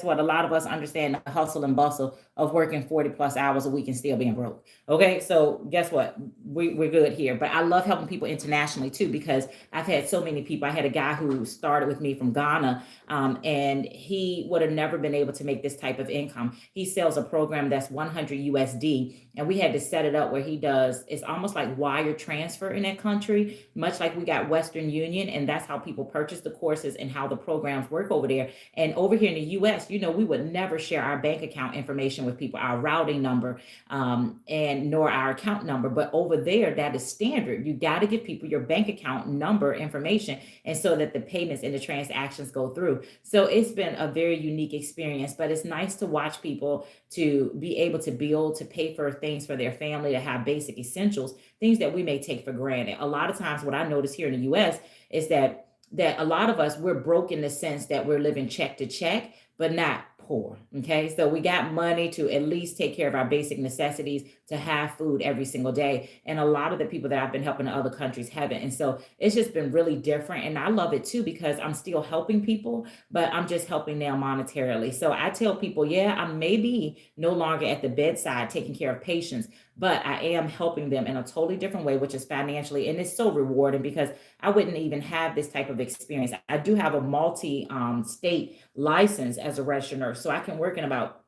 what? A lot of us understand the hustle and bustle of working 40 plus hours a week and still being broke. Okay. So guess what? We're good here. But I love helping people internationally too, because I've had so many people. I had a guy who started with me from Ghana, and he would have never been able to make this type of income. He sells a program that's 100 USD, and we had to set it up where he does, it's almost like wire transfer in that country, much like we got Western Union, and that's how people purchase the courses and how the programs work over there. And over here in the US, we would never share our bank account information with people, our routing number, and nor our account number. But over there, that is standard. You got to give people your bank account number information, and so that the payments and the transactions go through. So it's been a very unique experience, but it's nice to watch people to be able to build, to pay for things for their family, to have basic essentials, things that we may take for granted. A lot of times what I notice here in the US is that a lot of us, we're broke in the sense that we're living check to check, but not poor. Okay. So we got money to at least take care of our basic necessities, to have food every single day. And a lot of the people that I've been helping in other countries haven't. And so it's just been really different. And I love it too, because I'm still helping people, but I'm just helping them monetarily. So I tell people, yeah, I may be no longer at the bedside taking care of patients, but I am helping them in a totally different way, which is financially. And it's so rewarding, because I wouldn't even have this type of experience. I do have a multi state license as a registered nurse, so I can work in about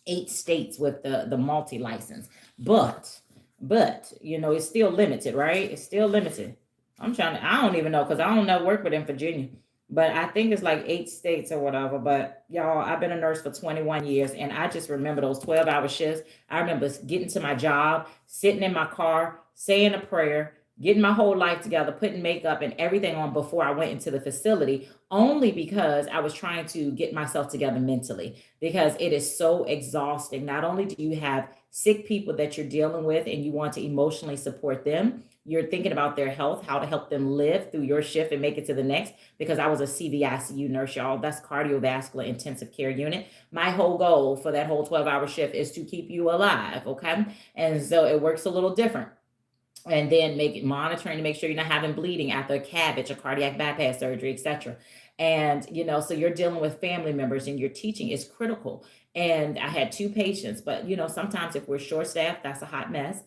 8 states with the multi license. But it's still limited, right? It's still limited. I don't even know, because I don't know work with in Virginia. But I think it's like 8 states or whatever. But y'all, I've been a nurse for 21 years, and I just remember those 12-hour shifts. I remember getting to my job, sitting in my car, saying a prayer, getting my whole life together, putting makeup and everything on before I went into the facility, only because I was trying to get myself together mentally, because it is so exhausting. Not only do you have sick people that you're dealing with and you want to emotionally support them, you're thinking about their health, how to help them live through your shift and make it to the next. Because I was a CVICU nurse, y'all. That's cardiovascular intensive care unit. My whole goal for that whole 12-hour shift is to keep you alive. Okay. And so it works a little different. And then make it monitoring to make sure you're not having bleeding after a CABG, a cardiac bypass surgery, etc. And so you're dealing with family members, and your teaching is critical. And I had 2 patients, but sometimes if we're short staffed, that's a hot mess.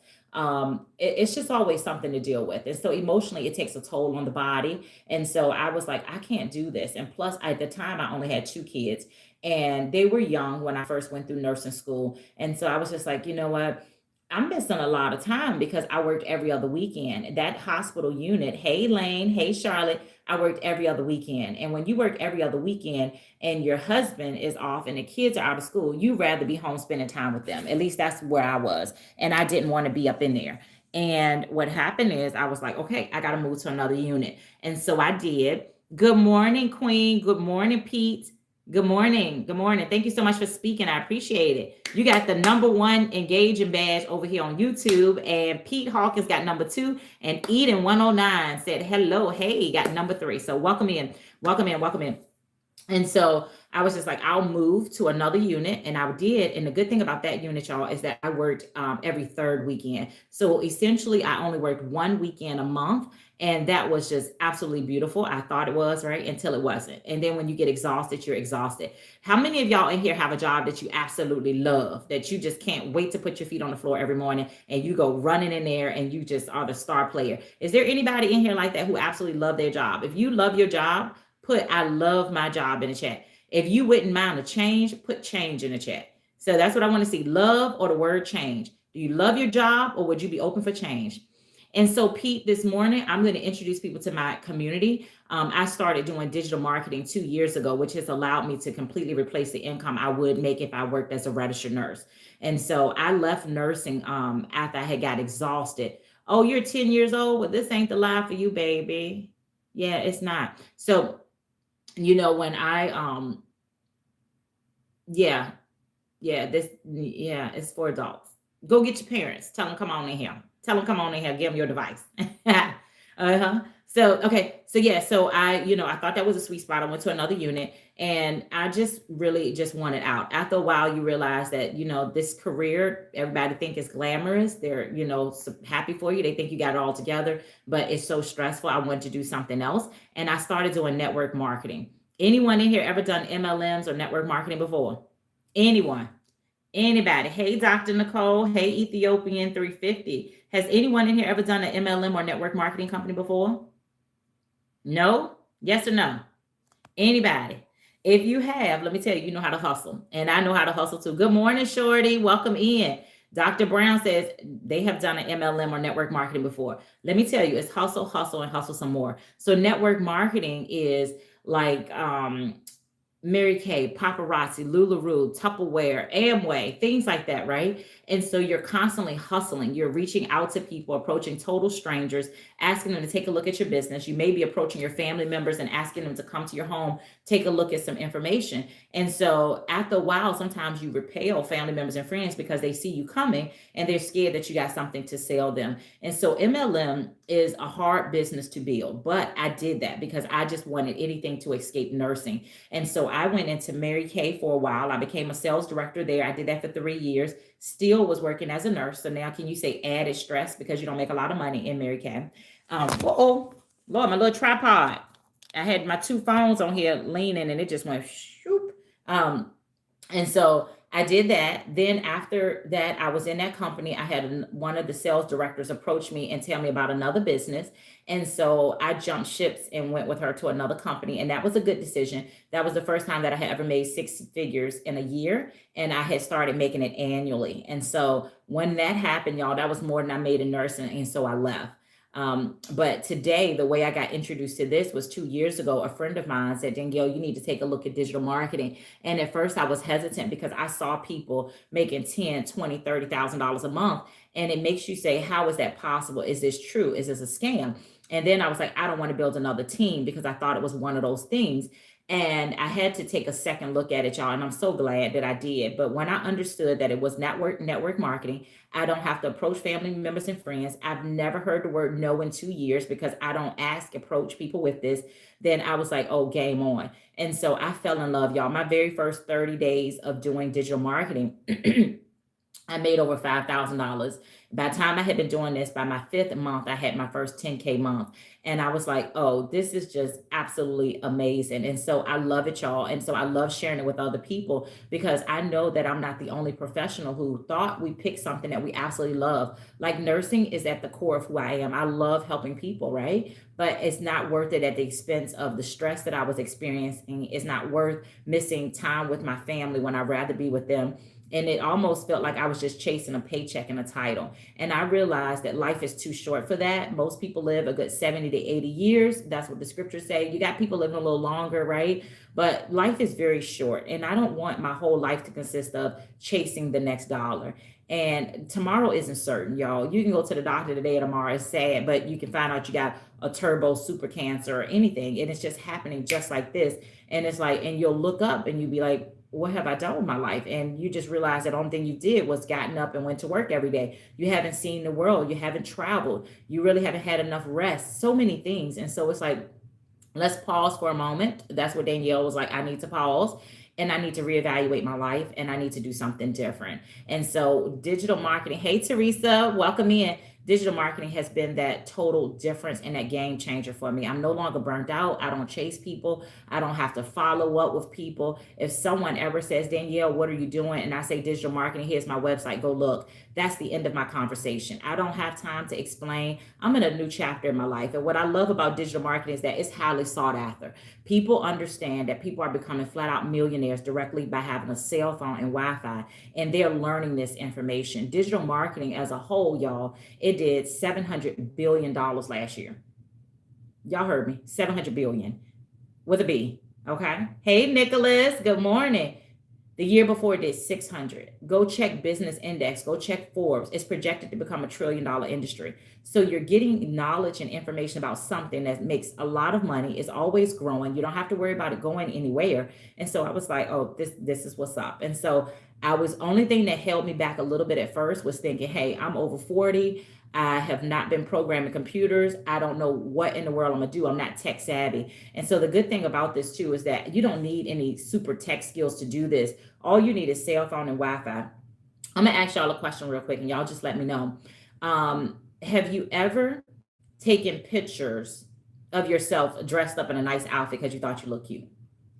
It's just always something to deal with. And so emotionally, it takes a toll on the body. And so I was like, I can't do this. And plus, at the time, I only had 2 kids, and they were young when I first went through nursing school. And so I was just like, you know what? I'm missing a lot of time, because I worked every other weekend. That hospital unit, hey Lane, hey Charlotte, I worked every other weekend. And when you work every other weekend and your husband is off and the kids are out of school, you rather be home spending time with them. At least that's where I was. And I didn't want to be up in there. And what happened is I was like, okay, I got to move to another unit. And so I did. Good morning, Queen. Good morning, Pete. Good morning. Good morning. Thank you so much for speaking. I appreciate it. You got the #1 engaging badge over here on YouTube. And Pete Hawkins got #2. And Eden 109 said, hello. Hey, got #3. So welcome in. Welcome in. Welcome in. And so I was just like, I'll move to another unit. And I did. And the good thing about that unit, y'all, is that I worked every third weekend. So essentially, I only worked 1 weekend a month. And that was just absolutely beautiful. I thought it was, right? Until it wasn't. And then when you get exhausted, you're exhausted. How many of y'all in here have a job that you absolutely love, that you just can't wait to put your feet on the floor every morning and you go running in there and you just are the star player? Is there anybody in here like that who absolutely love their job? If you love your job, put I love my job in the chat. If you wouldn't mind a change, put change in the chat. So that's what I want to see. Love or the word change. Do you love your job, or would you be open for change? And so, Pete, this morning, I'm going to introduce people to my community. I started doing digital marketing 2 years ago, which has allowed me to completely replace the income I would make if I worked as a registered nurse. And so I left nursing after I had got exhausted. Oh, you're 10 years old? Well, this ain't the life for you, baby. Yeah, it's not. So, when yeah, it's for adults. Go get your parents. Tell them, come on in here. Tell them, come on in here. Give them your device. Uh-huh. So, okay. So yeah, so I thought that was a sweet spot. I went to another unit, and I just really just wanted out. After a while, you realize that, this career, everybody think is glamorous. They're, happy for you. They think you got it all together, but it's so stressful. I wanted to do something else. And I started doing network marketing. Anyone in here ever done MLMs or network marketing before? Anyone? Anybody? Hey, Dr. Nicole. Hey, Ethiopian 350. Has anyone in here ever done an MLM or network marketing company before? No? Yes or no? Anybody? If you have, let me tell you, you know how to hustle. And I know how to hustle too. Good morning, Shorty. Welcome in. Dr. Brown says they have done an MLM or network marketing before. Let me tell you, it's hustle, hustle, and hustle some more. So network marketing is like Mary Kay, paparazzi, LuLaRoe, Tupperware, Amway, things like that, right? And so you're constantly hustling. You're reaching out to people, approaching total strangers, asking them to take a look at your business. You may be approaching your family members and asking them to come to your home, take a look at some information. And so after a while, sometimes you repel family members and friends because they see you coming and they're scared that you got something to sell them. And so MLM is a hard business to build, but I did that because I just wanted anything to escape nursing. And so I went into Mary Kay for a while. I became a sales director there. I did that for 3 years. Still was working as a nurse. So now can you say added stress because you don't make a lot of money in Mary Kay? Lord, my little tripod. I had my two phones on here leaning and it just went shoop. And so I did that. Then after that, I was in that company. I had one of the sales directors approach me and tell me about another business. And so I jumped ships and went with her to another company. And that was a good decision. That was the first time that I had ever made six figures in a year. And I had started making it annually. And so when that happened, y'all, that was more than I made in nursing. And so I left. But today, the way I got introduced to this was 2 years ago. A friend of mine said, Danielle, you need to take a look at digital marketing. And at first I was hesitant because I saw people making 10, 20, $30,000 a month. And it makes you say, how is that possible? Is this true? Is this a scam? And then I was like, I don't want to build another team because I thought it was one of those things. And I had to take a second look at it, y'all. And I'm so glad that I did. But when I understood that it was network marketing, I don't have to approach family members and friends. I've never heard the word no in 2 years because I don't approach people with this. Then I was like, oh, game on. And so I fell in love, y'all. My very first 30 days of doing digital marketing, I made over $5,000. By the time I had been doing this, by my fifth month, I had my first 10K month. And I was like, oh, this is just absolutely amazing. And so I love it, y'all. And so I love sharing it with other people because I know that I'm not the only professional who thought we picked something that we absolutely love. Like nursing is at the core of who I am. I love helping people, right? But it's not worth it at the expense of the stress that I was experiencing. It's not worth missing time with my family when I'd rather be with them. And it almost felt like I was just chasing a paycheck and a title. And I realized that life is too short for that. Most people live a good 70 to 80 years. That's what the scriptures say. You got people living a little longer, right? But life is very short. And I don't want my whole life to consist of chasing the next dollar. And tomorrow isn't certain, y'all. You can go to the doctor today or tomorrow. It's sad, but you can find out you got a turbo super cancer or anything. And it's just happening just like this. And it's like, and you'll look up and you'll be like, what have I done with my life? And you just realize that the only thing you did was gotten up and went to work every day. You haven't seen the world. You haven't traveled. You really haven't had enough rest. So many things. And so it's like, let's pause for a moment. That's what Danielle was like. I need to pause and I need to reevaluate my life and I need to do something different. And so digital marketing. Hey, Teresa, welcome in. Digital marketing has been that total difference and that game changer for me. I'm no longer burnt out. I don't chase people. I don't have to follow up with people. If someone ever says, Danielle, what are you doing? And I say digital marketing, here's my website, go look. That's the end of my conversation. I don't have time to explain. I'm in a new chapter in my life. And what I love about digital marketing is that it's highly sought after. People understand that people are becoming flat out millionaires directly by having a cell phone and Wi-Fi, and they're learning this information. Digital marketing as a whole, y'all, it did $700 billion last year. Y'all heard me, 700 billion with a B. Okay. Hey, Nicholas, good morning. The year before it did 600. Go check Business Index. Go check Forbes. It's projected to become $1 trillion industry. So you're getting knowledge and information about something that makes a lot of money. It's always growing. You don't have to worry about it going anywhere. And so I was like, oh, this is what's up. And so only thing that held me back a little bit at first was thinking, hey, I'm over 40. I have not been programming computers. I don't know what in the world I'm gonna do. I'm not tech savvy. And so the good thing about this too is that you don't need any super tech skills to do this. All you need is cell phone and Wi-Fi. I'm gonna ask y'all a question real quick and y'all just let me know. Have you ever taken pictures of yourself dressed up in a nice outfit because you thought you looked cute?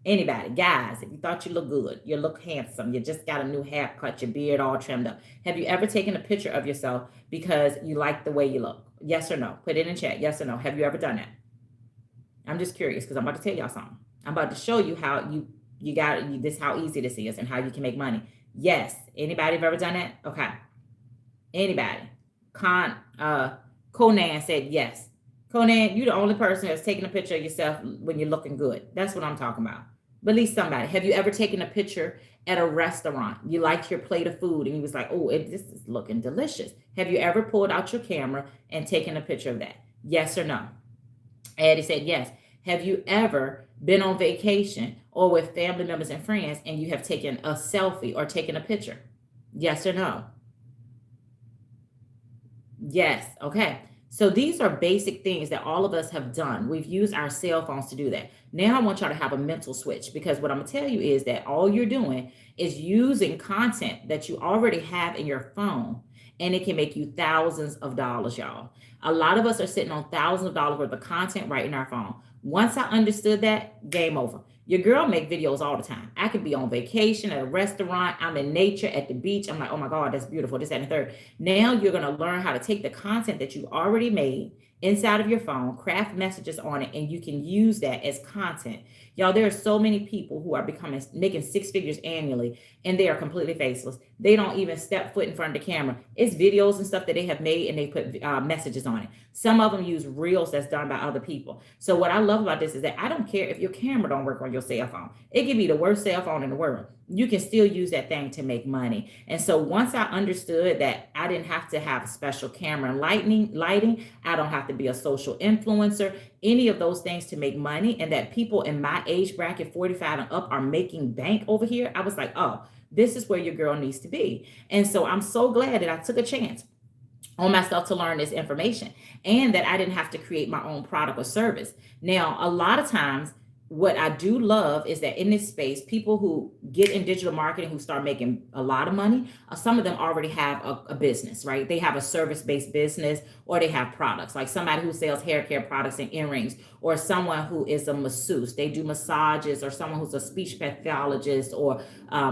Anybody, guys, if you thought you look good, you look handsome, you just got a new haircut, your beard all trimmed up. Have you ever taken a picture of yourself because you like the way you look? Yes or no? Put it in chat. Yes or no? Have you ever done that? I'm just curious because I'm about to tell y'all something. I'm about to show you how you got this, how easy this is and how you can make money. Yes. Anybody have ever done that? Okay. Anybody? Con Conan said yes. Conan, you the only person that's taking a picture of yourself when you're looking good. That's what I'm talking about. But at least somebody. Have you ever taken a picture at a restaurant? You liked your plate of food and you was like, oh, this is looking delicious. Have you ever pulled out your camera and taken a picture of that? Yes or no? Addie said yes. Have you ever been on vacation or with family members and friends and you have taken a selfie or taken a picture? Yes or no? Yes. Okay. So these are basic things that all of us have done. We've used our cell phones to do that. Now I want y'all to have a mental switch because what I'm going to tell you is that all you're doing is using content that you already have in your phone and it can make you thousands of dollars, y'all. A lot of us are sitting on thousands of dollars worth of content right in our phone. Once I understood that, game over. Your girl make videos all the time. I could be on vacation at a restaurant. I'm in nature at the beach. I'm like, oh my God, that's beautiful. This, that, and the third. Now you're going to learn how to take the content that you already made inside of your phone, craft messages on it, and you can use that as content. Y'all, there are so many people who are making six figures annually, and they are completely faceless. They don't even step foot in front of the camera. It's videos and stuff that they have made, and they put messages on it. Some of them use reels that's done by other people. So what I love about this is that I don't care if your camera don't work on your cell phone. It can be the worst cell phone in the world. You can still use that thing to make money. And so once I understood that I didn't have to have a special camera and lighting, I don't have to be a social influencer, any of those things to make money, and that people in my age bracket, 45 and up, are making bank over here, I was like, oh, this is where your girl needs to be. And so I'm so glad that I took a chance on myself to learn this information and that I didn't have to create my own product or service. Now, a lot of times, what I do love is that in this space, people who get in digital marketing, who start making a lot of money, some of them already have a business, right? They have a service-based business, or they have products, like somebody who sells hair care products and earrings, or someone who is a masseuse. They do massages, or someone who's a speech pathologist, or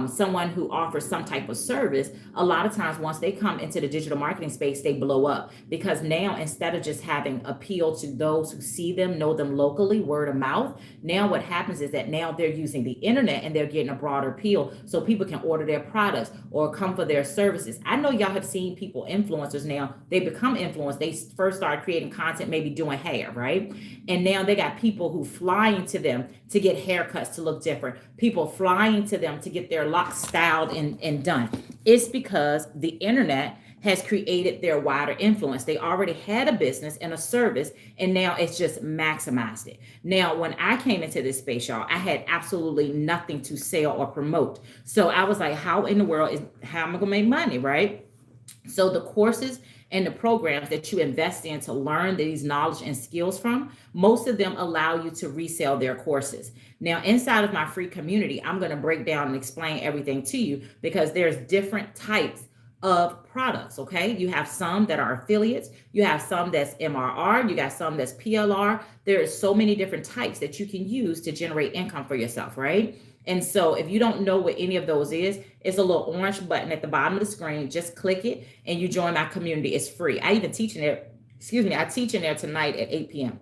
someone who offers some type of service. A lot of times, once they come into the digital marketing space, they blow up because now, instead of just having appeal to those who see them, know them locally, word of mouth, now what happens is that now they're using the internet and they're getting a broader appeal so people can order their products or come for their services. I know y'all have seen people, influencers now, they become influencers. They first started creating content, maybe doing hair, right? And now they got people who flying to them to get haircuts to look different, people flying to them to get their locks styled and done. It's because the internet has created their wider influence. They already had a business and a service, and now it's just maximized it. Now, when I came into this space, y'all, I had absolutely nothing to sell or promote. So I was like, how in the world how am I gonna make money, right? So the courses and the programs that you invest in to learn these knowledge and skills from, most of them allow you to resell their courses. Now, inside of my free community, I'm going to break down and explain everything to you because there's different types of products. Okay. You have some that are affiliates. You have some that's MRR. You got some that's PLR. There are so many different types that you can use to generate income for yourself. Right. And so if you don't know what any of those is, it's a little orange button at the bottom of the screen. Just click it and you join my community. It's free. I even teach in there. I teach in there tonight at 8 p.m.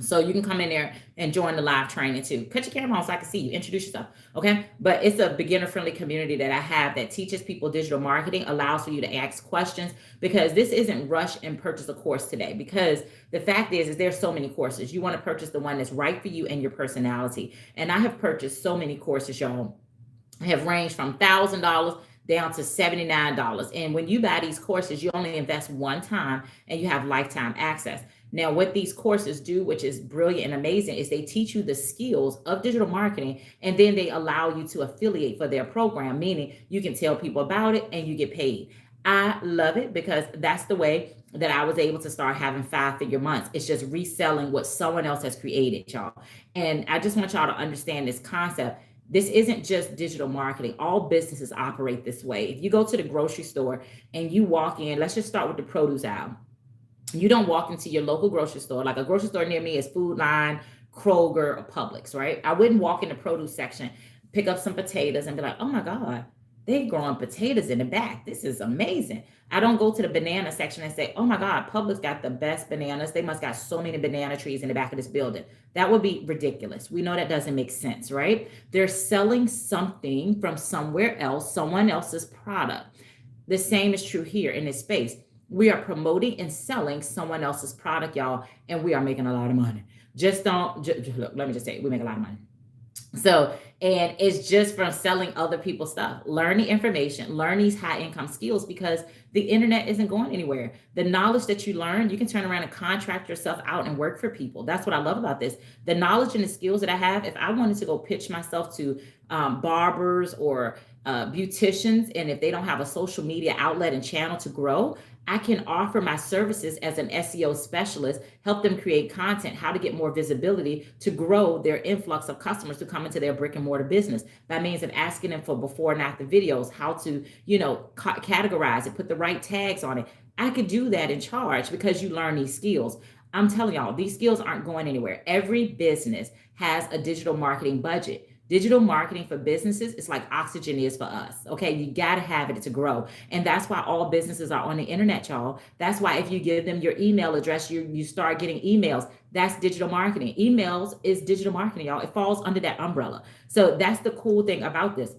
So you can come in there and join the live training too. Cut your camera on so I can see you. Introduce yourself. Okay. But it's a beginner-friendly community that I have that teaches people digital marketing, allows for you to ask questions, because this isn't rush and purchase a course today. Because the fact is there's so many courses. You want to purchase the one that's right for you and your personality. And I have purchased so many courses, y'all. I have ranged from $1,000 down to $79. And when you buy these courses, you only invest one time and you have lifetime access. Now, what these courses do, which is brilliant and amazing, is they teach you the skills of digital marketing, and then they allow you to affiliate for their program, meaning you can tell people about it and you get paid. I love it because that's the way that I was able to start having 5-figure months. It's just reselling what someone else has created, y'all. And I just want y'all to understand this concept. This isn't just digital marketing. All businesses operate this way. If you go to the grocery store and you walk in, let's just start with the produce aisle. You don't walk into your local grocery store. Like a grocery store near me is Food Line, Kroger or Publix, right? I wouldn't walk in the produce section, pick up some potatoes and be like, oh my God, they growing potatoes in the back. This is amazing. I don't go to the banana section and say, oh my God, Publix got the best bananas. They must got so many banana trees in the back of this building. That would be ridiculous. We know that doesn't make sense, right? They're selling something from somewhere else, someone else's product. The same is true here in this space. We are promoting and selling someone else's product, y'all, and we are making a lot of money. Just don't, look, let me just say, we make a lot of money. So, and it's just from selling other people's stuff. Learn the information, learn these high income skills because the internet isn't going anywhere. The knowledge that you learn, you can turn around and contract yourself out and work for people. That's what I love about this. The knowledge and the skills that I have, if I wanted to go pitch myself to barbers or beauticians, and if they don't have a social media outlet and channel to grow, I can offer my services as an SEO specialist, help them create content, how to get more visibility to grow their influx of customers to come into their brick and mortar business by means of asking them for before and after videos, how to, categorize it, put the right tags on it. I could do that and charge because you learn these skills. I'm telling y'all, these skills aren't going anywhere. Every business has a digital marketing budget. Digital marketing for businesses is like oxygen is for us. Okay, you got to have it to grow. And that's why all businesses are on the internet, y'all. That's why if you give them your email address, you start getting emails. That's digital marketing. Emails is digital marketing, y'all. It falls under that umbrella. So that's the cool thing about this.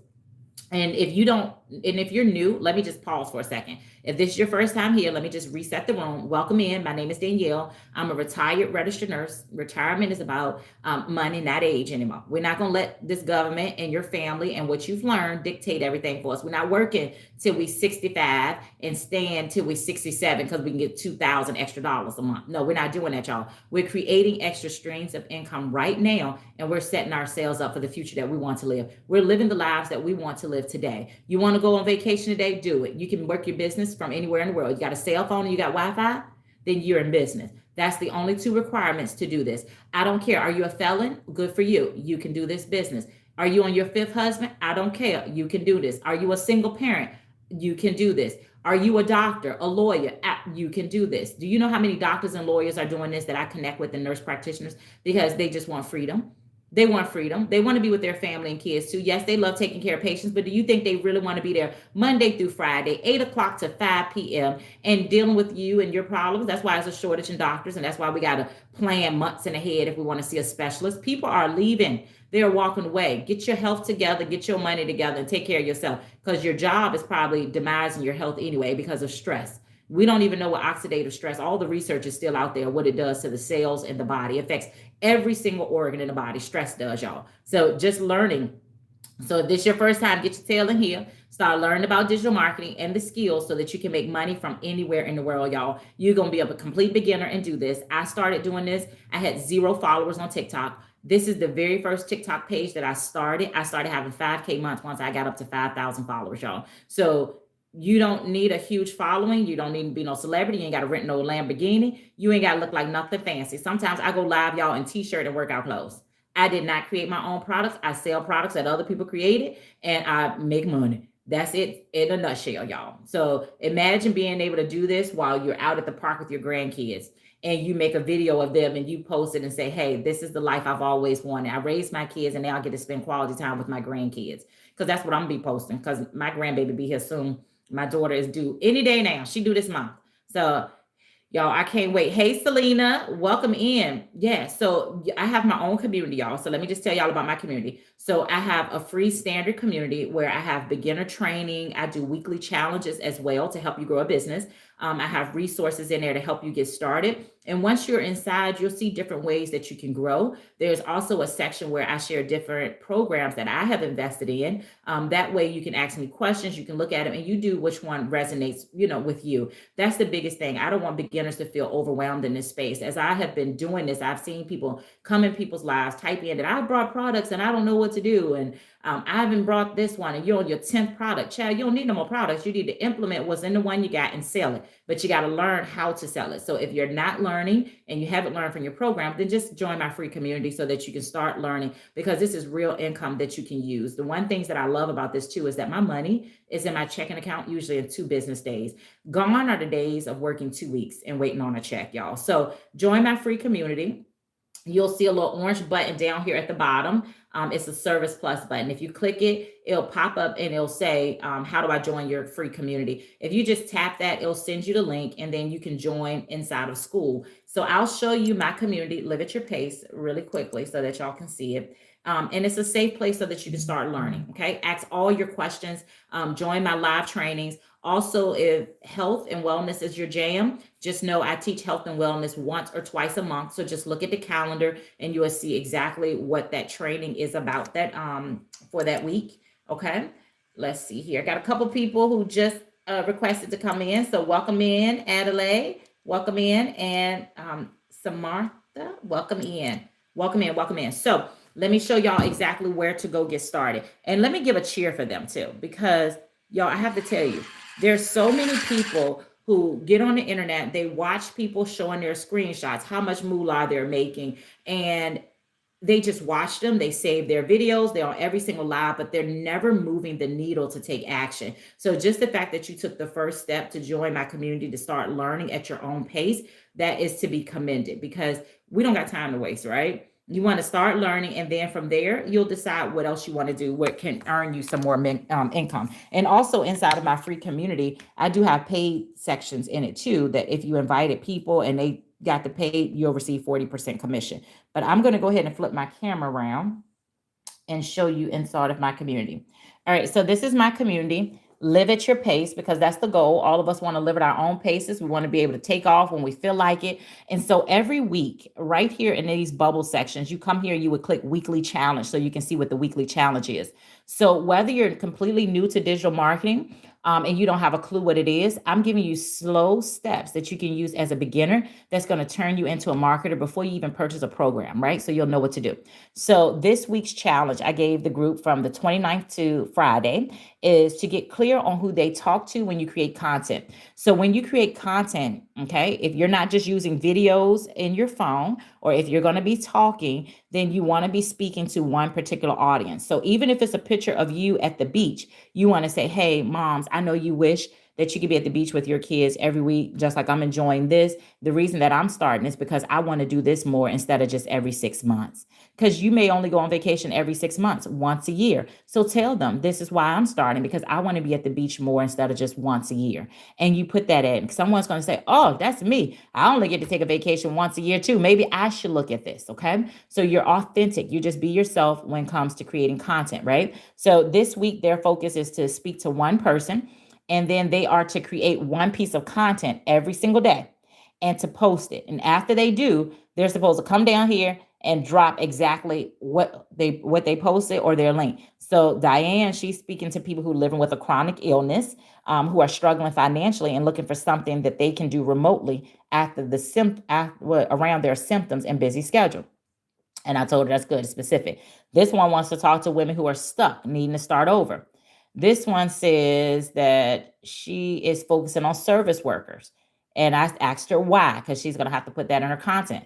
And if you're new, let me just pause for a second. If this is your first time here, let me just reset the room. Welcome in. My name is Danielle. I'm a retired registered nurse. Retirement is about money, not age anymore. We're not going to let this government and your family and what you've learned dictate everything for us. We're not working till we 65 and staying till we 67 because we can get $2,000 extra dollars a month. No, we're not doing that, y'all. We're creating extra streams of income right now, and we're setting ourselves up for the future that we want to live. We're living the lives that we want to live today. You want to go on vacation today? Do it. You can work your business from anywhere in the world. You got a cell phone and you got Wi-Fi, then you're in business. That's the only two requirements to do this. I don't care. Are you a felon? Good for you. You can do this business. Are you on your fifth husband? I don't care. You can do this. Are you a single parent? You can do this. Are you a doctor, a lawyer? You can do this. Do you know how many doctors and lawyers are doing this that I connect with and nurse practitioners because they just want freedom? They want freedom. They want to be with their family and kids too. Yes, they love taking care of patients, but do you think they really want to be there Monday through Friday, 8 o'clock to 5 p.m. and dealing with you and your problems? That's why there's a shortage in doctors, and that's why we got to plan months in ahead if we want to see a specialist. People are leaving. They're walking away. Get your health together, get your money together, and take care of yourself because your job is probably demising your health anyway because of stress. We don't even know what oxidative stress, all the research is still out there, what it does to the cells in the body. It affects every single organ in the body. Stress does, y'all. So just learning. So if this is your first time, get your tail in here. Start learning about digital marketing and the skills so that you can make money from anywhere in the world, y'all. You're going to be a complete beginner and do this. I started doing this. I had 0 followers on TikTok. This is the very first TikTok page that I started. I started having 5K months once I got up to 5,000 followers, y'all. So you don't need a huge following. You don't need to be no celebrity. You ain't got to rent no Lamborghini. You ain't got to look like nothing fancy. Sometimes I go live, y'all, in t-shirt and workout clothes. I did not create my own products. I sell products that other people created and I make money. That's it in a nutshell, y'all. So imagine being able to do this while you're out at the park with your grandkids and you make a video of them and you post it and say, hey, this is the life I've always wanted. I raised my kids and now I get to spend quality time with my grandkids because that's what I'm going to be posting because my grandbaby be here soon. My daughter is due any day now. She due this month. So y'all, I can't wait. Hey, Selena, welcome in. Yeah, so I have my own community, y'all. So let me just tell y'all about my community. So I have a free standard community where I have beginner training. I do weekly challenges as well to help you grow a business. I have resources in there to help you get started. And once you're inside, you'll see different ways that you can grow. There's also a section where I share different programs that I have invested in. That way you can ask me questions, you can look at them and you do which one resonates, with you. That's the biggest thing. I don't want beginners to feel overwhelmed in this space. As I have been doing this, I've seen people come in people's lives, type in that I brought products and I don't know what to do. And I haven't brought this one and you're on your 10th product. Child, you don't need no more products. You need to implement what's in the one you got and sell it. But you got to learn how to sell it. So if you're not learning and you haven't learned from your program, then just join my free community so that you can start learning because this is real income that you can use. The one things that I love about this too is that my money is in my checking account usually in 2 business days. Gone are the days of working 2 weeks and waiting on a check, y'all. So join my free community. you'll see a little orange button down here at the bottom. It's a Service Plus button. If you click it, it'll pop up and it'll say, how do I join your free community? If you just tap that, it'll send you the link and then you can join inside of school. So I'll show you my community, Live at Your Pace, really quickly so that y'all can see it. And it's a safe place so that you can start learning. Okay. Ask all your questions, join my live trainings. Also, if health and wellness is your jam, just know I teach health and wellness once or twice a month. So just look at the calendar and you will see exactly what that training is about that for that week. Okay. Let's see here. I got a couple people who just requested to come in. So welcome in, Adelaide. Welcome in. And Samartha, welcome in. Welcome in. Welcome in. So let me show y'all exactly where to go get started. And let me give a cheer for them too, because y'all, I have to tell you, there's so many people who get on the internet, they watch people showing their screenshots, how much moolah they're making, and they just watch them, they save their videos, they're on every single live, but they're never moving the needle to take action. So just the fact that you took the first step to join my community, to start learning at your own pace, that is to be commended, because we don't got time to waste, right? You want to start learning, and then from there, you'll decide what else you want to do, what can earn you some more income. And also inside of my free community, I do have paid sections in it too, that if you invited people and they got the paid, you'll receive 40% commission. But I'm going to go ahead and flip my camera around and show you inside of my community. All right, so this is my community. Live at your pace, because that's the goal. All of us want to live at our own paces. We want to be able to take off when we feel like it. And so every week, right here in these bubble sections, you come here, you would click weekly challenge so you can see what the weekly challenge is. So whether you're completely new to digital marketing, and you don't have a clue what it is, I'm giving you slow steps that you can use as a beginner that's going to turn you into a marketer before you even purchase a program, right? So you'll know what to do. So this week's challenge I gave the group from the 29th to Friday is to get clear on who they talk to when you create content. So when you create content, okay, if you're not just using videos in your phone, or if you're going to be talking, then you want to be speaking to one particular audience. So even if it's a picture of you at the beach, you want to say, hey, moms, I know you wish that you could be at the beach with your kids every week, just like I'm enjoying this. The reason that I'm starting is because I want to do this more instead of just every 6 months. Because you may only go on vacation every 6 months, once a year. So tell them, this is why I'm starting, because I want to be at the beach more instead of just once a year. And you put that in. Someone's going to say, oh, that's me. I only get to take a vacation once a year too. Maybe I should look at this. Okay. So you're authentic. You just be yourself when it comes to creating content, right? So this week, their focus is to speak to one person, and then they are to create one piece of content every single day and to post it. And after they do, they're supposed to come down here and drop exactly what they posted, or their link. So Diane, she's speaking to people who are living with a chronic illness, who are struggling financially and looking for something that they can do remotely around their symptoms and busy schedule. And I told her that's good, it's specific. This one wants to talk to women who are stuck, needing to start over. This one says that she is focusing on service workers. And I asked her why, because she's going to have to put that in her content.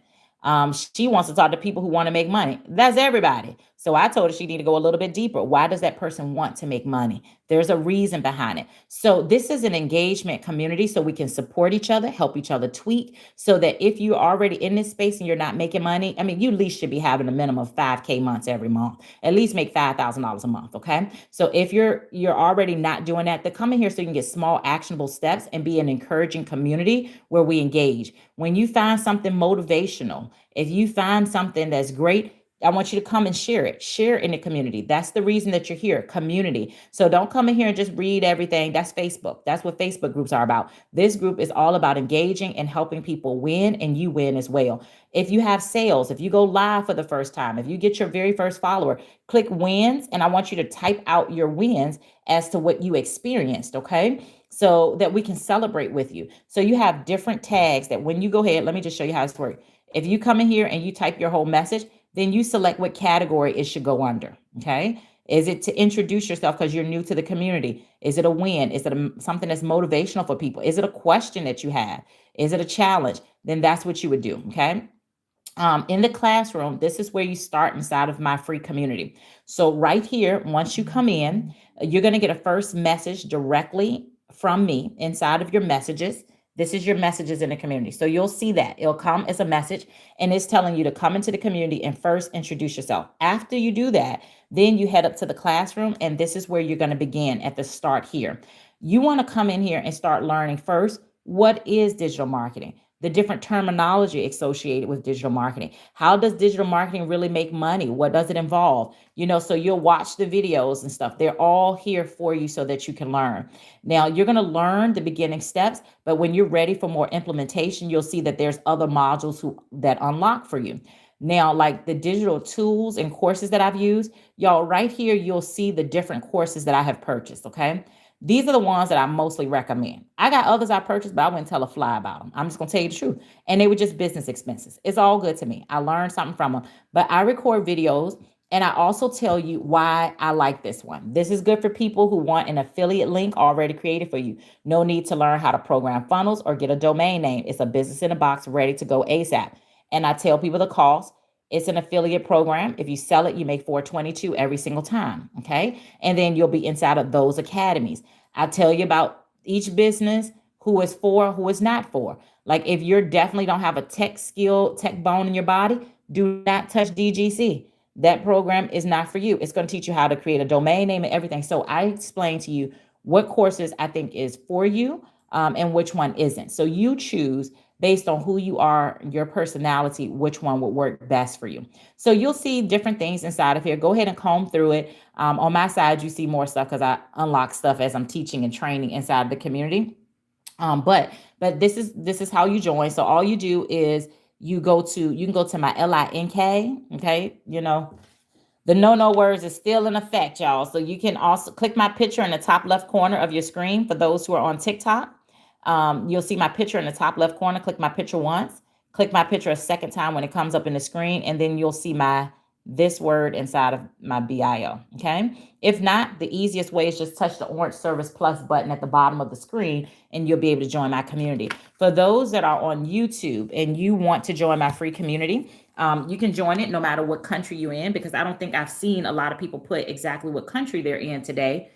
She wants to talk to people who want to make money. That's everybody. So I told her she need to go a little bit deeper. Why does that person want to make money? There's a reason behind it. So this is an engagement community, so we can support each other, help each other tweak, so that if you're already in this space and you're not making money, I mean, you at least should be having a minimum of 5K months every month. At least make $5,000 a month, okay? So if you're already not doing that, then come in here so you can get small actionable steps and be an encouraging community where we engage. When you find something motivational, if you find something that's great, I want you to come and share it. Share in the community. That's the reason that you're here, community. So don't come in here and just read everything. That's Facebook. That's what Facebook groups are about. This group is all about engaging and helping people win, and you win as well. If you have sales, if you go live for the first time, if you get your very first follower, click wins, and I want you to type out your wins as to what you experienced, okay? So that we can celebrate with you. So you have different tags that when you go ahead, let me just show you how this works. If you come in here and you type your whole message, then you select what category it should go under, okay? Is it to introduce yourself because you're new to the community? Is it a win? Is it something that's motivational for people? Is it a question that you have? Is it a challenge? Then that's what you would do, okay? In the classroom, this is where you start inside of my free community. So right here, once you come in, you're going to get a first message directly from me inside of your messages. This is your messages in the community. So you'll see that it'll come as a message, and it's telling you to come into the community and first introduce yourself. After you do that, then you head up to the classroom, and this is where you're going to begin at the start here. You want to come in here and start learning first what is digital marketing, the different terminology associated with digital marketing. How does digital marketing really make money? What does it involve? So you'll watch the videos and stuff. They're all here for you so that you can learn. Now, you're going to learn the beginning steps, but when you're ready for more implementation, you'll see that there's other modules that unlock for you. Now, like the digital tools and courses that I've used, y'all, right here, you'll see the different courses that I have purchased, okay? These are the ones that I mostly recommend. I got others I purchased, but I wouldn't tell a fly about them. I'm just going to tell you the truth. And they were just business expenses. It's all good to me. I learned something from them. But I record videos, and I also tell you why I like this one. This is good for people who want an affiliate link already created for you. No need to learn how to program funnels or get a domain name. It's a business in a box ready to go ASAP. And I tell people the cost. It's an affiliate program. If you sell it, you make $422 every single time. Okay. And then you'll be inside of those academies. I tell you about each business, who is for, who is not for. Like if you're definitely don't have a tech skill, tech bone in your body, do not touch DGC. That program is not for you. It's going to teach you how to create a domain name and everything. So I explain to you what courses I think is for you, and which one isn't. So you choose based on who you are, your personality, which one would work best for you. So you'll see different things inside of here. Go ahead and comb through it. On my side, you see more stuff because I unlock stuff as I'm teaching and training inside the community. But this is how you join. So all you do is you can go to my LINK. Okay. The no words is still in effect, y'all. So you can also click my picture in the top left corner of your screen for those who are on TikTok. You'll see my picture in the top left corner. Click my picture once. Click my picture a second time when it comes up in the screen, and then you'll see this word inside of my bio. Okay. If not, the easiest way is just touch the orange Service Plus button at the bottom of the screen, and you'll be able to join my community. For those that are on YouTube and you want to join my free community, you can join it no matter what country you're in, because I don't think I've seen a lot of people put exactly what country they're in today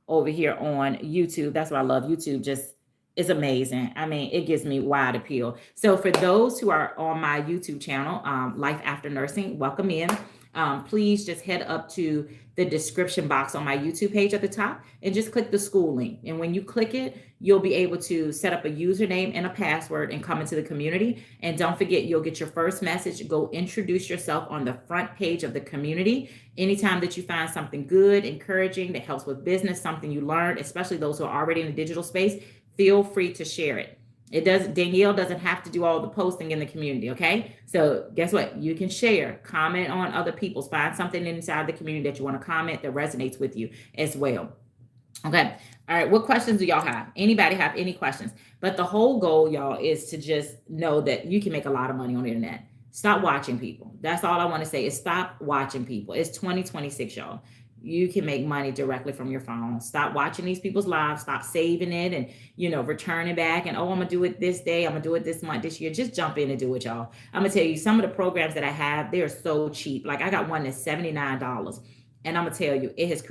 over here on YouTube. That's why I love YouTube. Just is amazing. I mean, it gives me wide appeal. So for those who are on my YouTube channel, Life After Nursing, welcome in. Please just head up to the description box on my YouTube page at the top and just click the school link. And when you click it, you'll be able to set up a username and a password and come into the community. And don't forget, you'll get your first message. Go introduce yourself on the front page of the community. Anytime that you find something good, encouraging, that helps with business, something you learned, especially those who are already in the digital space, feel free to share it. Danielle doesn't have to do all the posting in the community, okay? So guess what? You can share, comment on other people's, find something inside the community that you want to comment that resonates with you as well. Okay. All right. What questions do y'all have? Anybody have any questions? But the whole goal, y'all, is to just know that you can make a lot of money on the internet. Stop watching people. That's all I want to say is stop watching people. It's 2026, y'all. You can make money directly from your phone. Stop watching these people's lives. Stop saving it and, returning back. And, I'm going to do it this day. I'm going to do it this month, this year. Just jump in and do it, y'all. I'm going to tell you, some of the programs that I have, they're so cheap. Like I got one that's $79. And I'm going to tell you, it has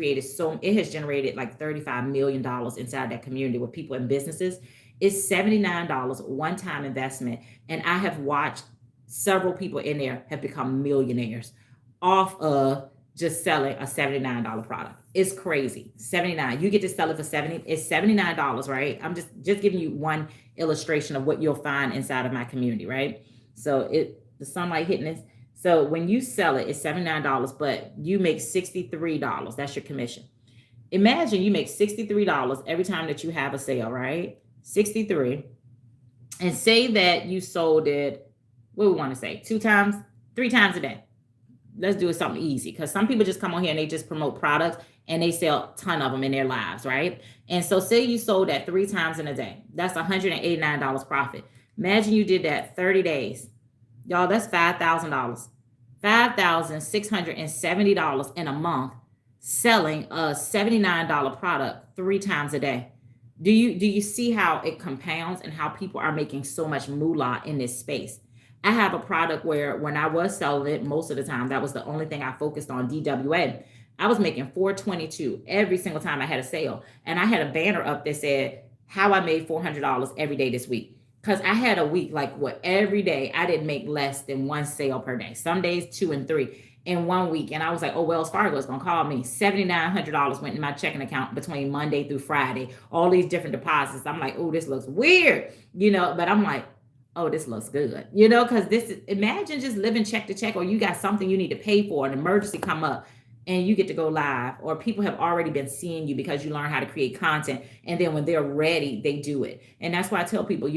generated like $35 million inside that community with people and businesses. It's $79 one-time investment. And I have watched several people in there have become millionaires off of just selling a $79 product. It's crazy. $79. You get to sell it for $70. It's $79, right? I'm just giving you one illustration of what you'll find inside of my community, right? So the sunlight hitting this. So when you sell it, it's $79, but you make $63. That's your commission. Imagine you make $63 every time that you have a sale, right? 63. And say that you sold it, what we want to say, 3 times a day. Let's do it something easy, because some people just come on here and they just promote products and they sell a ton of them in their lives, right? And so say you sold that 3 times in a day. That's $189 profit. Imagine you did that 30 days. Y'all, that's $5,000. $5,670 in a month selling a $79 product 3 times a day. Do you see how it compounds and how people are making so much moolah in this space? I have a product where when I was selling it, most of the time, that was the only thing I focused on, DWA. I was making $422 every single time I had a sale. And I had a banner up that said, how I made $400 every day this week. Because I had a week like what every day I didn't make less than one sale per day. Some days two and three in one week. And I was like, oh, Wells Fargo is going to call me. $7,900 went in my checking account between Monday through Friday. All these different deposits. I'm like, oh, this looks weird, but I'm like, oh, this looks good, because this is, imagine just living check to check, or you got something you need to pay for, an emergency come up, and you get to go live, or people have already been seeing you because you learn how to create content. And then when they're ready, they do it. And that's why I tell people,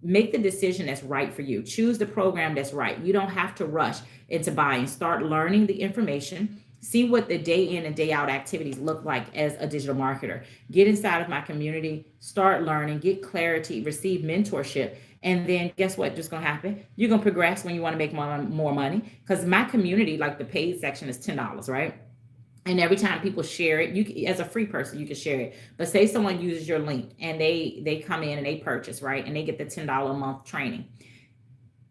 make the decision that's right for you. Choose the program that's right. You don't have to rush into buying. Start learning the information. See what the day in and day out activities look like as a digital marketer. Get inside of my community, start learning, get clarity, receive mentorship. And then guess what? Just going to happen. You're going to progress when you want to make more money. Because my community, like the paid section, is $10, right? And every time people share it, you, as a free person, you can share it. But say someone uses your link and they come in and they purchase, right? And they get the $10 a month training.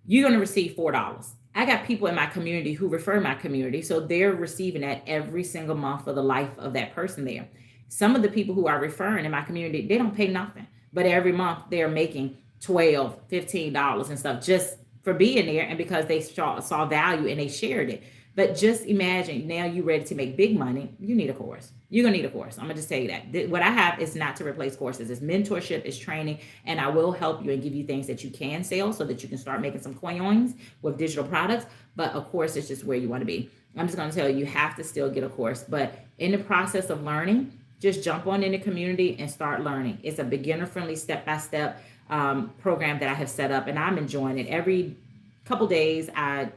You're going to receive $4. I got people in my community who refer my community. So they're receiving that every single month for the life of that person there. Some of the people who are referring in my community, they don't pay nothing. But every month they're making $12, $15 and stuff just for being there, and because they saw value and they shared it. But just imagine now you're ready to make big money. You need a course. You're going to need a course. I'm going to just tell you that. What I have is not to replace courses. It's mentorship, it's training, and I will help you and give you things that you can sell so that you can start making some coins with digital products. But a course is just where you want to be. I'm just going to tell you, you have to still get a course. But in the process of learning, just jump on in the community and start learning. It's a beginner-friendly, step-by-step program that I have set up, and I'm enjoying it. Every couple days, I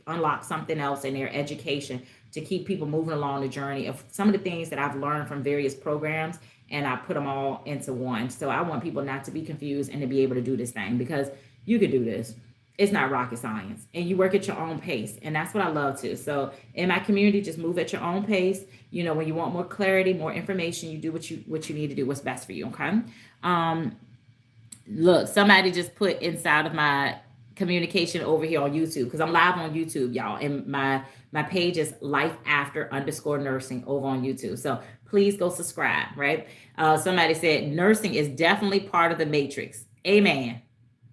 unlock something else in their education to keep people moving along the journey of some of the things that I've learned from various programs, and I put them all into one. So I want people not to be confused and to be able to do this thing, because you could do this. It's not rocket science, and you work at your own pace. And that's what I love too. So in my community, just move at your own pace. When you want more clarity, more information, you do what you need to do, what's best for you. Okay. Look, somebody just put inside of my communication over here on YouTube, because I'm live on YouTube, y'all, and my page is life_after_nursing over on YouTube. So please go subscribe. Right. Somebody said nursing is definitely part of the matrix. Amen.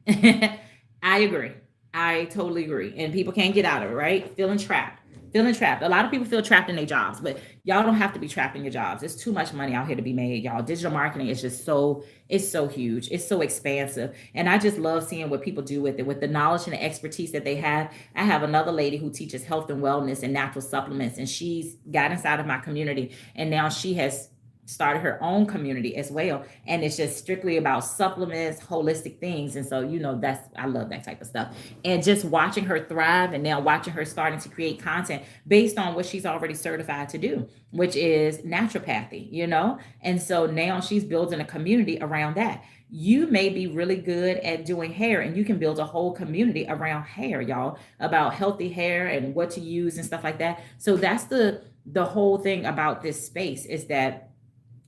I agree. I totally agree. And people can't get out of it, right? Feeling trapped. A lot of people feel trapped in their jobs, but y'all don't have to be trapped in your jobs. There's too much money out here to be made, y'all. Digital marketing is just it's so huge. It's so expansive. And I just love seeing what people do with it, with the knowledge and the expertise that they have. I have another lady who teaches health and wellness and natural supplements, and she's got inside of my community, and now she has started her own community as well, and it's just strictly about supplements, holistic things. And so I love that type of stuff, and just watching her thrive, and now watching her starting to create content based on what she's already certified to do, which is naturopathy. And so now she's building a community around that. You may be really good at doing hair, and you can build a whole community around hair, y'all, about healthy hair and what to use and stuff like that. So that's the whole thing about this space, is that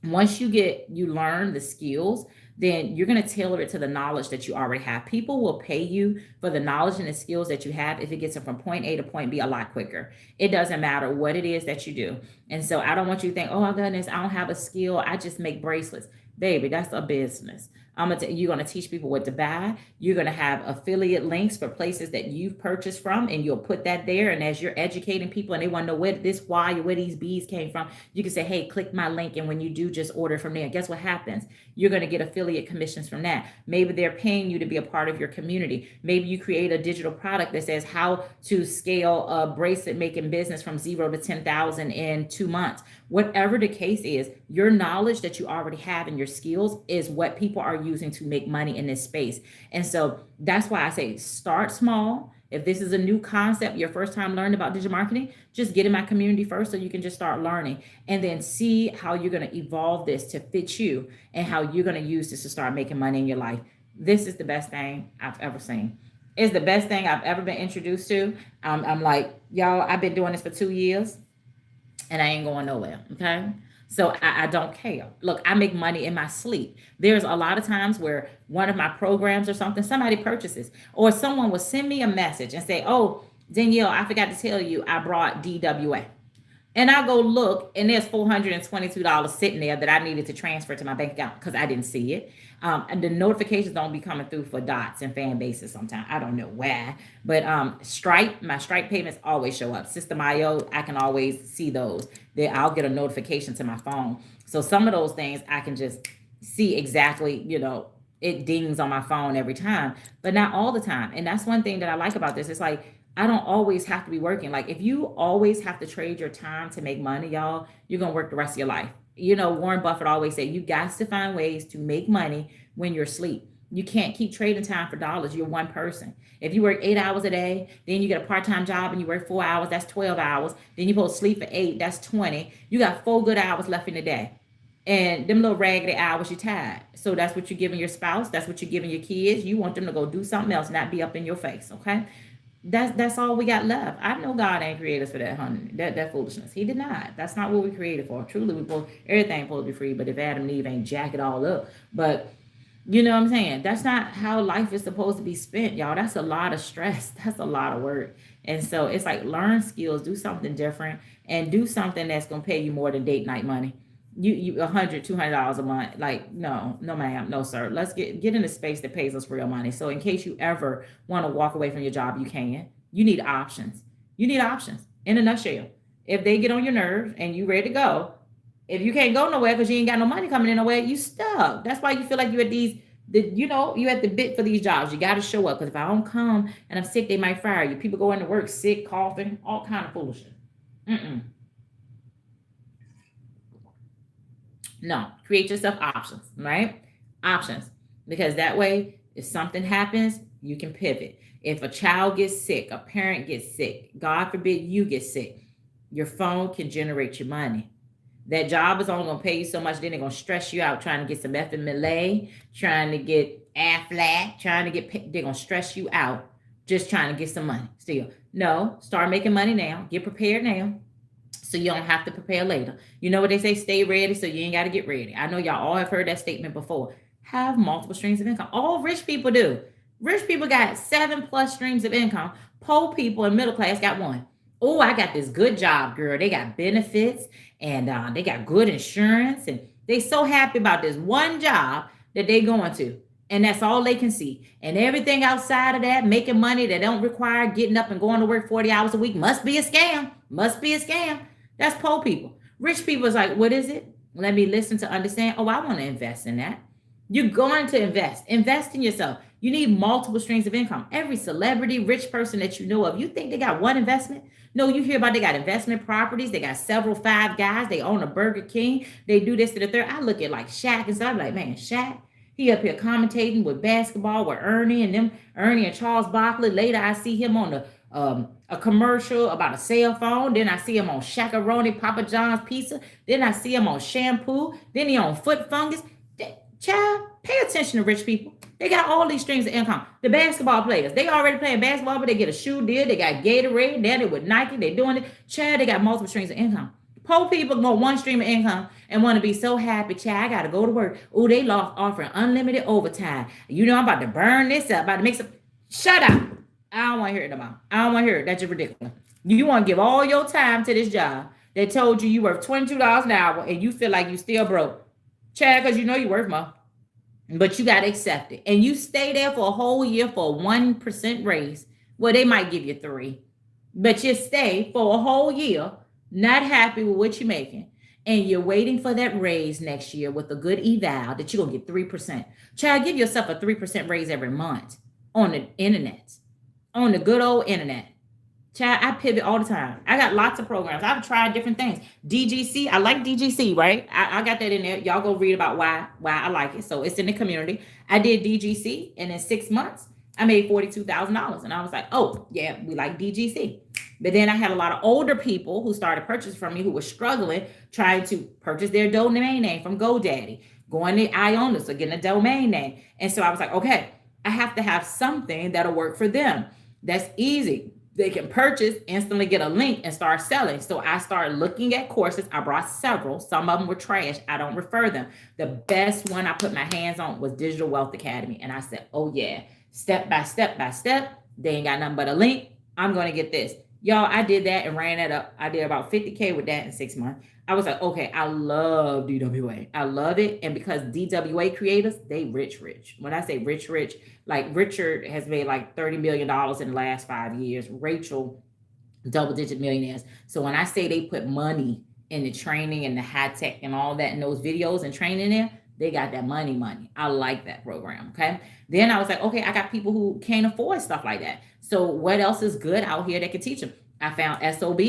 once you learn the skills, then you're going to tailor it to the knowledge that you already have. People will pay you for the knowledge and the skills that you have if it gets them from point A to point B a lot quicker. It doesn't matter what it is that you do. And so I don't want you to think, oh my goodness, I don't have a skill, I just make bracelets. Baby, that's a business. You're going to teach people what to buy. You're going to have affiliate links for places that you've purchased from, and you'll put that there. And as you're educating people and they want to know where these bees came from, you can say, hey, click my link. And when you do, just order from there. Guess what happens? You're going to get affiliate commissions from that. Maybe they're paying you to be a part of your community. Maybe you create a digital product that says how to scale a bracelet making business from 0 to 10,000 in 2 months. Whatever the case is, your knowledge that you already have and your skills is what people are using to make money in this space. And so that's why I say start small. If this is a new concept, your first time learning about digital marketing, just get in my community first so you can just start learning, and then see how you're going to evolve this to fit you and how you're going to use this to start making money in your life. This is the best thing I've ever seen. It's the best thing I've ever been introduced to. I'm like, y'all, I've been doing this for 2 years and I ain't going nowhere. Okay. So I don't care. Look, I make money in my sleep. There's a lot of times where one of my programs or something, somebody purchases, or someone will send me a message and say, oh, Danielle, I forgot to tell you, I brought DWA. And I go look, and there's $422 sitting there that I needed to transfer to my bank account because I didn't see it. And the notifications don't be coming through for dots and fan bases sometimes. I don't know why. But Stripe, my Stripe payments always show up. System IO, I can always see those. Then I'll get a notification to my phone. So some of those things I can just see exactly, it dings on my phone every time, but not all the time. And that's one thing that I like about this. It's like I don't always have to be working. Like if you always have to trade your time to make money, y'all, you're gonna work the rest of your life. Warren Buffett always said you got to find ways to make money when you're asleep. You can't keep trading time for dollars. You're one person. If you work 8 hours a day, then you get a part-time job and you work 4 hours, that's 12 hours. Then you're supposed to sleep for 8, that's 20. You got 4 good hours left in the day. And them little raggedy hours, you're tired. So that's what you're giving your spouse. That's what you're giving your kids. You want them to go do something else, not be up in your face. Okay. That's all we got left. I know God ain't created us for that, honey. That foolishness. He did not. That's not what we created for. Truly, everything supposed to be free. But if Adam and Eve ain't jack it all up, but you know what I'm saying? That's not how life is supposed to be spent, y'all. That's a lot of stress. That's a lot of work. And so it's like learn skills, do something different, and do something that's gonna pay you more than date night money. You $100, $200 a month. Like, no, ma'am, no, sir. Let's get in a space that pays us real money. So in case you ever want to walk away from your job, you can. You need options. You need options. In a nutshell. If they get on your nerves and you ready to go, if you can't go nowhere because you ain't got no money coming in nowhere, you stuck. That's why you feel like you at you at the bit for these jobs. You got to show up because if I don't come and I'm sick, they might fire you. People go into work sick, coughing, all kind of foolishness. No, create yourself options, right? Options. Because that way, if something happens, you can pivot. If a child gets sick, a parent gets sick, God forbid you get sick, your phone can generate your money. That job is only going to pay you so much, then they're going to stress you out trying to get some FMLA, trying to get AFLAC, they're going to stress you out just trying to get some money still. No, start making money now. Get prepared now. So you don't have to prepare later. You know what they say, stay ready so you ain't got to get ready. I know y'all all have heard that statement before. Have multiple streams of income. All rich people do. Rich people got 7+ streams of income. Poor people and middle class got one. Oh, I got this good job, girl. They got benefits and they got good insurance. And they so happy about this one job that they going to. And that's all they can see. And everything outside of that, making money that don't require getting up and going to work 40 hours a week must be a scam. Must be a scam. That's poor people. Rich people is like, what is it? Let me listen to understand. Oh, I want to invest in that. You're going to invest. Invest in yourself. You need multiple streams of income. Every celebrity, rich person that you know of, you think they got one investment? No, you hear about they got investment properties. They got several Five Guys. They own a Burger King. They do this to the third. I look at like Shaq and stuff. I'm like, man, Shaq, he up here commentating with basketball with Ernie and them, Ernie and Charles Barkley. Later, I see him on a commercial about a cell phone. Then I see him on Shakaroni, Papa John's Pizza. Then I see him on shampoo. Then he on foot fungus. Child, pay attention to rich people. They got all these streams of income. The basketball players, they already playing basketball, but they get a shoe deal. They got Gatorade. Now they with Nike. They doing it. Child, they got multiple streams of income. Poor people want one stream of income and want to be so happy. Child, I got to go to work. Oh, they offering unlimited overtime. You know, I'm about to burn this up, about to make some. Shut up. I don't want to hear it about. I don't want to hear it. That's just ridiculous. You want to give all your time to this job that told you worth $22 an hour and you feel like you still broke. Child, because you know you worth more. But you got to accept it. And you stay there for a whole year for a 1% raise. Well, they might give you 3. But you stay for a whole year, not happy with what you're making. And you're waiting for that raise next year with a good eval that you're going to get 3%. Child, give yourself a 3% raise every month on the internet. On the good old internet. Child, I pivot all the time. I got lots of programs. I've tried different things. DGC, I like DGC, right? I got that in there. Y'all go read about why I like it. So it's in the community. I did DGC, and in 6 months, I made $42,000. And I was like, oh, yeah, we like DGC. But then I had a lot of older people who started purchasing from me who were struggling, trying to purchase their domain name from GoDaddy, going to Ionis or getting a domain name. And so I was like, okay, I have to have something that'll work for them. That's easy. They can purchase, instantly get a link and start selling. So I started looking at courses. I brought several. Some of them were trash. I don't refer them. The best one I put my hands on was Digital Wealth Academy. And I said, oh yeah, step by step by step. They ain't got nothing but a link. I'm going to get this. Y'all, I did that and ran that up. I did about 50K with that in 6 months. I was like, okay, I love DWA. I love it. And because DWA creators, they rich, rich. When I say rich, rich, like Richard has made like $30 million in the last 5 years. Rachel, double digit millionaires. So when I say they put money in the training and the high tech and all that in those videos and training there, they got that money, money. I like that program. Okay. Then I was like, okay, I got people who can't afford stuff like that. So what else is good out here that can teach them? I found SOB.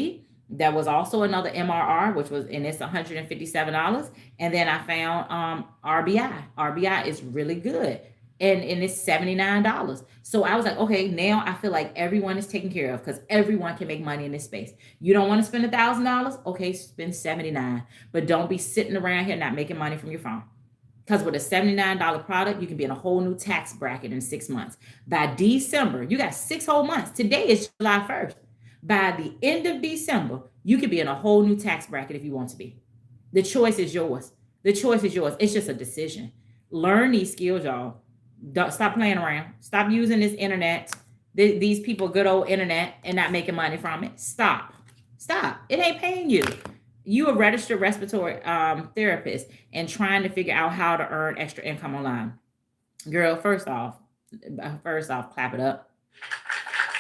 That was also another MRR, which was, and it's $157. And then I found RBI. RBI is really good, and it's $79. So I was like, okay, now I feel like everyone is taken care of because everyone can make money in this space. You don't want to spend $1,000? Okay, spend 79, but don't be sitting around here not making money from your phone. Because with a $79 product, you can be in a whole new tax bracket in 6 months. By December, you got 6 whole months. Today is July 1st. By the end of December, you could be in a whole new tax bracket if you want to be. The choice is yours. The choice is yours. It's just a decision. Learn these skills, y'all. Don't, stop playing around. Stop using this internet, these people, good old internet, and not making money from it. Stop. Stop. It ain't paying you. You a registered respiratory therapist and trying to figure out how to earn extra income online. Girl, first off, clap it up.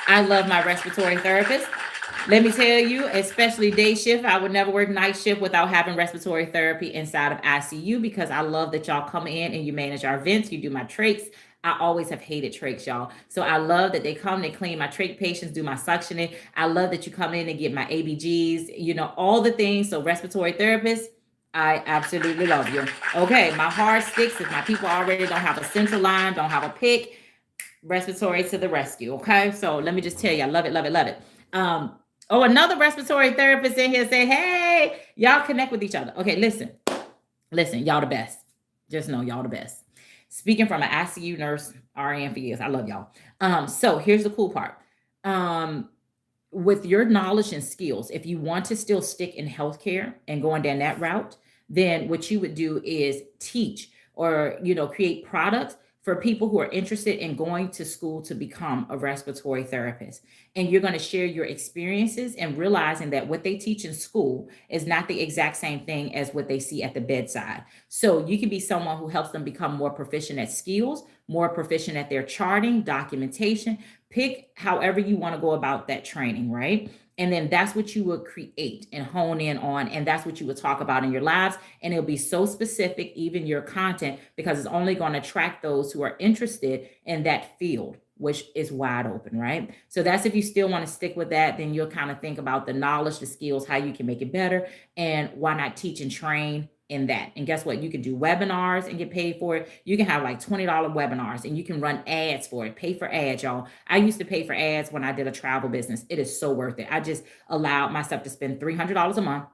I love my respiratory therapist. Let me tell you, especially day shift, I would never work night shift without having respiratory therapy inside of ICU because I love that y'all come in and you manage our vents, you do my trachs. I always have hated trachs, y'all. So I love that they come, they clean my trach patients, do my suctioning. I love that you come in and get my ABGs, all the things. So respiratory therapist, I absolutely love you. Okay, my hard sticks, if my people already don't have a central line, don't have a pick, respiratory to the rescue. Okay, so let me just tell you, I love it, love it, love it. Another respiratory therapist in here say, hey, y'all connect with each other. Okay, listen, y'all the best. Just know y'all the best. Speaking from an ICU nurse, RN for years, I love y'all. So here's the cool part. With your knowledge and skills, if you want to still stick in healthcare and going down that route, then what you would do is teach or create products for people who are interested in going to school to become a respiratory therapist. And you're going to share your experiences and realizing that what they teach in school is not the exact same thing as what they see at the bedside. So you can be someone who helps them become more proficient at skills, more proficient at their charting, documentation. Pick however you want to go about that training, right? And then that's what you would create and hone in on. And that's what you would talk about in your lives. And it'll be so specific, even your content, because it's only going to attract those who are interested in that field, which is wide open, right? So that's if you still want to stick with that, then you'll kind of think about the knowledge, the skills, how you can make it better. And why not teach and train in that? And guess what? You can do webinars and get paid for it. You can have like $20 webinars and you can run ads for it. Pay for ads, y'all. I used to pay for ads when I did a travel business. It is so worth it. I just allowed myself to spend $300 a month,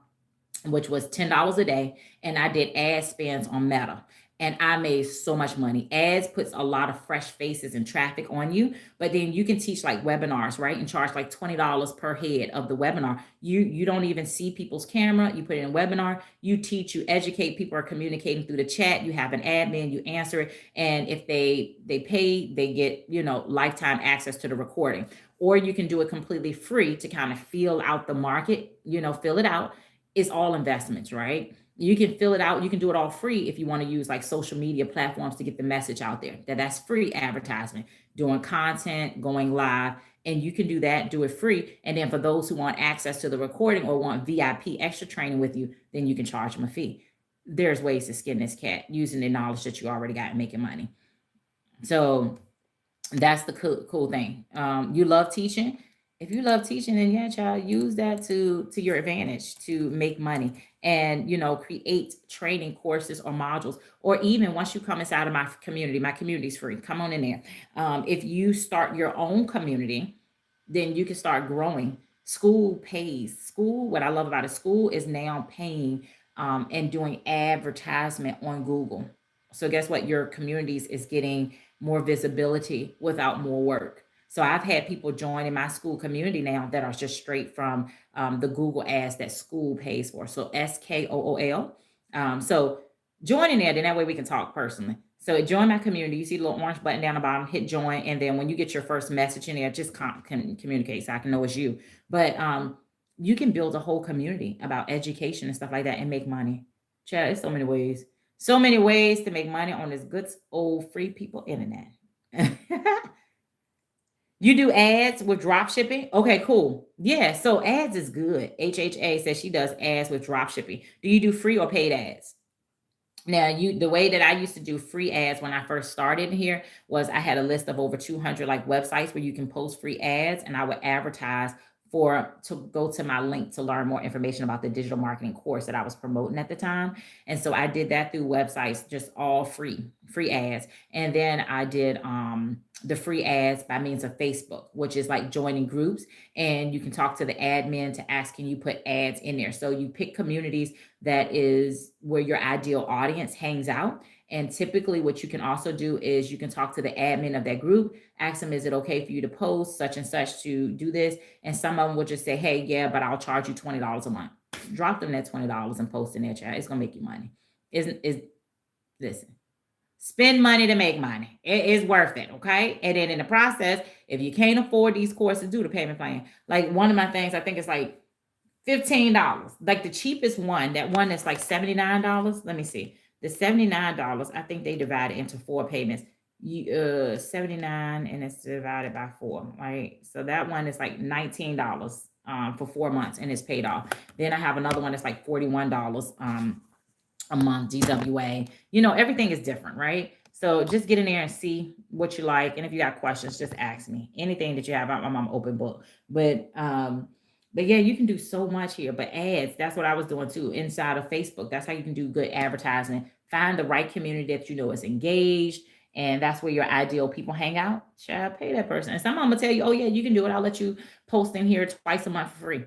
which was $10 a day. And I did ad spends on Meta. And I made so much money. Ads puts a lot of fresh faces and traffic on you, but then you can teach like webinars, right? And charge like $20 per head of the webinar. You don't even see people's camera. You put it in a webinar, you teach, you educate, people are communicating through the chat. You have an admin, you answer it. And if they pay, they get, lifetime access to the recording. Or you can do it completely free to kind of feel out the market, fill it out. It's all investments, right? You can fill it out. You can do it all free if you want to use like social media platforms to get the message out there. That's free advertisement, doing content, going live, and you can do that, do it free. And then for those who want access to the recording or want VIP extra training with you, then you can charge them a fee. There's ways to skin this cat using the knowledge that you already got and making money. So that's the cool thing. You love teaching. If you love teaching, then yeah, child, use that to your advantage to make money and create training courses or modules. Or even once you come inside of my community's free. Come on in there. If you start your own community, then you can start growing. School pays. School, what I love about it, school is now paying and doing advertisement on Google. So guess what? Your communities is getting more visibility without more work. So I've had people join in my school community now that are just straight from the Google ads that school pays for. So SKOOL. So Join in there, then that way we can talk personally. So join my community. You see the little orange button down the bottom, hit join. And then when you get your first message in there, just communicate so I can know it's you. But you can build a whole community about education and stuff like that and make money. Chad, it's so many ways. So many ways to make money on this good old free people internet. You do ads with drop shipping? Okay, cool. Yeah, so ads is good. HHA says she does ads with drop shipping. Do you do free or paid ads? Now, the way that I used to do free ads when I first started here was I had a list of over 200 like websites where you can post free ads, and I would advertise for to go to my link to learn more information about the digital marketing course that I was promoting at the time. And so I did that through websites, just all free ads. And then I did the free ads by means of Facebook, which is like joining groups, and you can talk to the admin to ask, can you put ads in there? So you pick communities that is where your ideal audience hangs out. And typically what you can also do is you can talk to the admin of that group, ask them, is it okay for you to post such and such to do this? And some of them will just say, hey, yeah, but I'll charge you $20 a month. Drop them that $20 and post in their chat. It's gonna make you money. Listen, spend money to make money. It is worth it, okay? And then in the process, if you can't afford these courses, do the payment plan. Like one of my things, I think it's like $15. Like the cheapest one, that one that's like $79. Let me see. The $79, I think they divide it into 4 payments. 79 and it's divided by 4, right? So that one is like $19 for 4 months and it's paid off. Then I have another one that's like $41 a month, DWA. Everything is different, right? So just get in there and see what you like. And if you got questions, just ask me. Anything that you have, I'm open book. But yeah, you can do so much here. But ads, that's what I was doing too, inside of Facebook. That's how you can do good advertising. Find the right community that you know is engaged. And that's where your ideal people hang out. Child, pay that person. And some of them will tell you, oh yeah, you can do it. I'll let you post in here twice a month for free.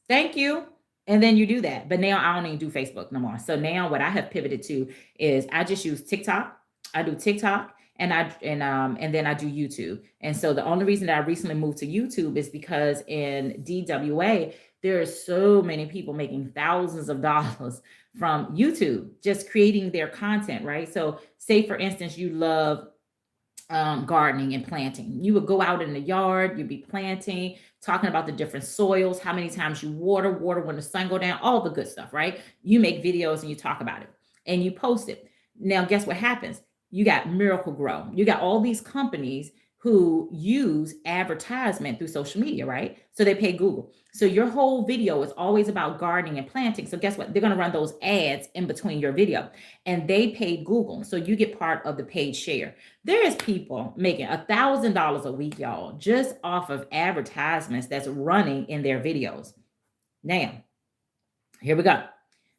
Thank you. And then you do that. But now I don't even do Facebook no more. So now what I have pivoted to is I just use TikTok. I do TikTok and then I do YouTube. And so the only reason that I recently moved to YouTube is because in DWA, there are so many people making thousands of dollars from YouTube, just creating their content, right? So say for instance, you love gardening and planting. You would go out in the yard, you'd be planting, talking about the different soils, how many times you water when the sun go down, all the good stuff, right? You make videos and you talk about it and you post it. Now, guess what happens? You got Miracle Grow. You got all these companies who use advertisement through social media, right? So they pay Google. So your whole video is always about gardening and planting. So guess what? They're going to run those ads in between your video and they pay Google. So you get part of the paid share. There is people making $1,000 a week, y'all, just off of advertisements that's running in their videos. Now, here we go.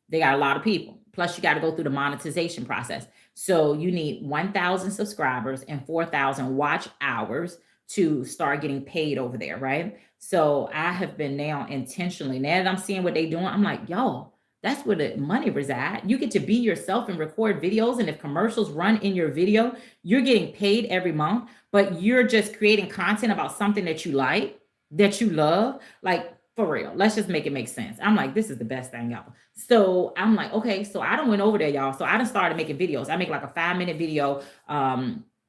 They got a lot of people. Plus, you got to go through the monetization process. So you need 1,000 subscribers and 4,000 watch hours to start getting paid over there, right? So I have been now intentionally, now that I'm seeing what they're doing, I'm like, y'all, that's where the money resides. You get to be yourself and record videos. And if commercials run in your video, you're getting paid every month, but you're just creating content about something that you like, that you love. Like, for real, let's just make it make sense. I'm like, this is the best thing ever. So I'm like, okay, so I done went over there, y'all. So I done started making videos. I make like a 5-minute video